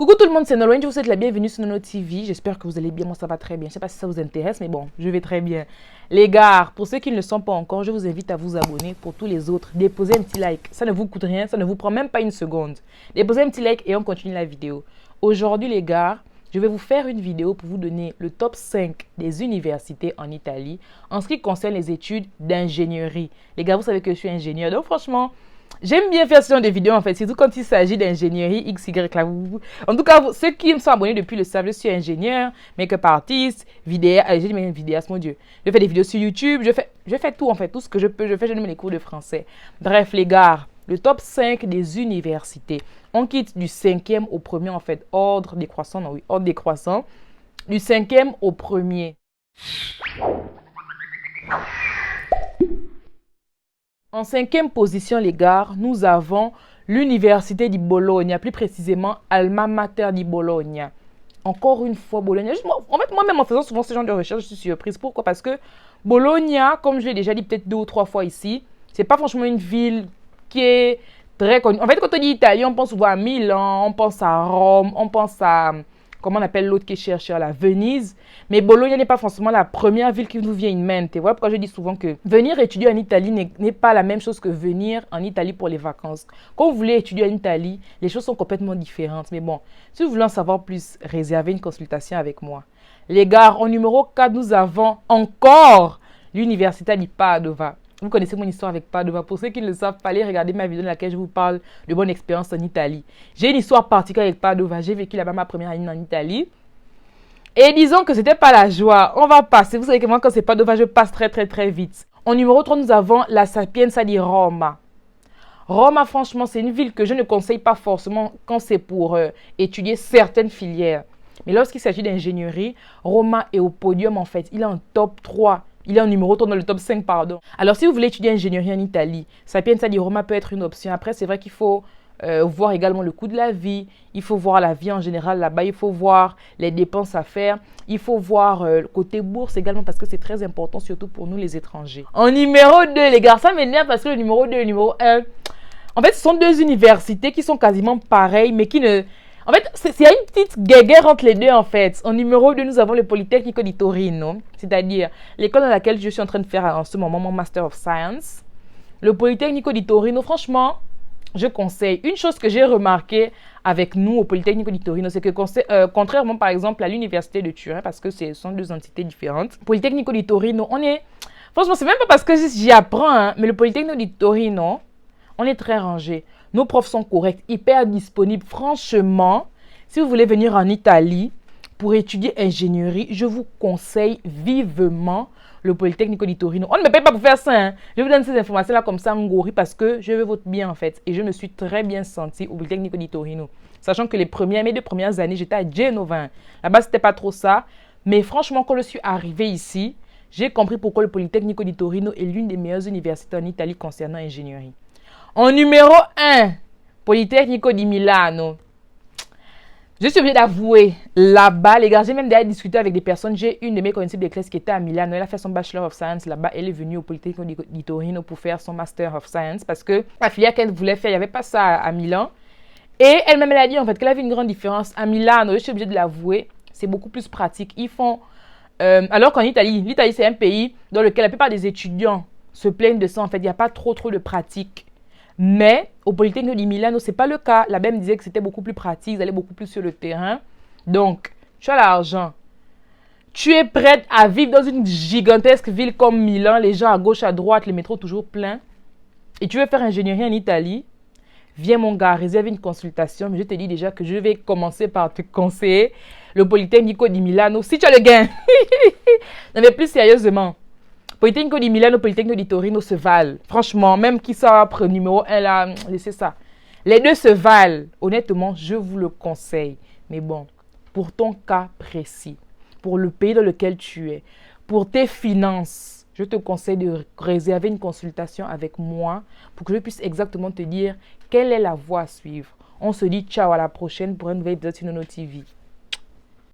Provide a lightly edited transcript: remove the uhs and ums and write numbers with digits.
Coucou tout le monde, c'est Nolwenn, je vous souhaite la bienvenue sur Nono TV. J'espère que vous allez bien, moi ça va très bien. Je ne sais pas si ça vous intéresse, mais bon, je vais très bien. Les gars, pour ceux qui ne le sont pas encore, je vous invite à vous abonner. Pour tous les autres, déposez un petit like. Ça ne vous coûte rien, ça ne vous prend même pas une seconde. Déposez un petit like et on continue la vidéo. Aujourd'hui les gars, je vais vous faire une vidéo pour vous donner le top 5 des universités en Italie en ce qui concerne les études d'ingénierie. Les gars, vous savez que je suis ingénieur, donc franchement... j'aime bien faire ce genre de vidéos en fait, surtout quand il s'agit d'ingénierie XY. Là. En tout cas, ceux qui me sont abonnés depuis le savent, je suis ingénieur, make-up artiste, j'ai dit même vidéaste, mon Dieu. Je fais des vidéos sur YouTube, je fais tout en fait, tout ce que je peux, je donne mes cours de français. Bref les gars, le top 5 des universités. On quitte du 5e au premier en fait, ordre décroissant, non oui, ordre décroissant. Du 5e au premier. En 5e position, les gars, nous avons l'Université di Bologna, plus précisément Alma Mater di Bologna. Encore une fois, Bologna. En fait, moi-même, en faisant souvent ce genre de recherche, je suis surprise. Pourquoi? Parce que Bologna, comme je l'ai déjà dit peut-être 2 ou 3 fois ici, c'est pas franchement une ville qui est très connue. En fait, quand on dit Italie, on pense souvent à Milan, on pense à Rome, on pense à... comment on appelle l'autre qui est chercheur, la Venise. Mais Bologna n'est pas forcément la première ville qui nous vient en mente. Voilà pourquoi je dis souvent que venir étudier en Italie n'est pas la même chose que venir en Italie pour les vacances. Quand vous voulez étudier en Italie, les choses sont complètement différentes. Mais bon, si vous voulez en savoir plus, réservez une consultation avec moi. Les gars, en numéro 4, nous avons encore l'Université di Padova. Vous connaissez mon histoire avec Padova. Pour ceux qui ne le savent pas, allez regarder ma vidéo dans laquelle je vous parle de mon expérience en Italie. J'ai une histoire particulière avec Padova. J'ai vécu là-bas ma première année en Italie. Et disons que c'était pas la joie. On va passer. Vous savez que moi, quand c'est Padova, je passe très vite. En numéro 3, nous avons la Sapienza di Roma. Roma, franchement, c'est une ville que je ne conseille pas forcément quand c'est pour étudier certaines filières. Mais lorsqu'il s'agit d'ingénierie, Roma est au podium en fait. Il est en top 3. Il est en numéro 3 dans le top 5, pardon. Alors, si vous voulez étudier ingénierie en Italie, Sapienza di Roma peut être une option. Après, c'est vrai qu'il faut voir également le coût de la vie. Il faut voir la vie en général là-bas. Il faut voir les dépenses à faire. Il faut voir le côté bourse également parce que c'est très important, surtout pour nous les étrangers. En numéro 2, les gars, ça m'énerve parce que le numéro 2 et le numéro 1, en fait, ce sont deux universités qui sont quasiment pareilles, mais qui ne... En fait, il y a une petite guerre entre les deux, en fait. En numéro 2, nous avons le Politecnico di Torino, c'est-à-dire l'école dans laquelle je suis en train de faire en ce moment mon Master of Science. Le Politecnico di Torino, franchement, je conseille. Une chose que j'ai remarqué avec nous au Politecnico di Torino, c'est que contrairement, par exemple, à l'Université de Turin, parce que ce sont deux entités différentes, Politecnico di Torino, on est... Franchement, c'est même pas parce que j'y apprends, hein, mais le Politecnico di Torino, on est très rangé. Nos profs sont corrects, hyper disponibles. Franchement, si vous voulez venir en Italie pour étudier ingénierie, je vous conseille vivement le Politecnico di Torino. On ne me paye pas pour faire ça. Hein. Je vous donne ces informations-là comme ça en gori parce que je veux votre bien en fait. Et je me suis très bien sentie au Politecnico di Torino. Sachant que mes 2 premières années, j'étais à Genova. Là-bas, c'était pas trop ça. Mais franchement, quand je suis arrivée ici, j'ai compris pourquoi le Politecnico di Torino est l'une des meilleures universités en Italie concernant l'ingénierie. En numéro 1, Politecnico di Milano. Je suis obligée d'avouer, là-bas, les gars, j'ai même déjà discuté avec des personnes. J'ai une de mes connaissances de classe qui était à Milano. Elle a fait son Bachelor of Science là-bas. Elle est venue au Politecnico di Torino pour faire son Master of Science parce que la filière qu'elle voulait faire, il n'y avait pas ça à Milan. Et elle-même, elle a dit en fait qu'elle avait une grande différence. À Milano, je suis obligée de l'avouer, c'est beaucoup plus pratique. Ils font... alors qu'en Italie, l'Italie, c'est un pays dans lequel la plupart des étudiants se plaignent de ça. En fait, il n'y a pas trop de pratique. Mais au Politecnico di Milano, ce n'est pas le cas. La BEM disait que c'était beaucoup plus pratique, ils allaient beaucoup plus sur le terrain. Donc, tu as l'argent. Tu es prête à vivre dans une gigantesque ville comme Milan, les gens à gauche, à droite, les métros toujours pleins. Et tu veux faire ingénierie en Italie, viens mon gars, réserve une consultation. Mais je te dis déjà que je vais commencer par te conseiller le Politecnico di Milano. Si tu as le gain. Non mais plus sérieusement. Politecnico di Milano, Politecnico di Torino se valent. Franchement, même qui sort numéro 1 là, laissez ça. Les deux se valent. Honnêtement, je vous le conseille. Mais bon, pour ton cas précis, pour le pays dans lequel tu es, pour tes finances, je te conseille de réserver une consultation avec moi pour que je puisse exactement te dire quelle est la voie à suivre. On se dit ciao à la prochaine pour un nouvel épisode sur Nono TV.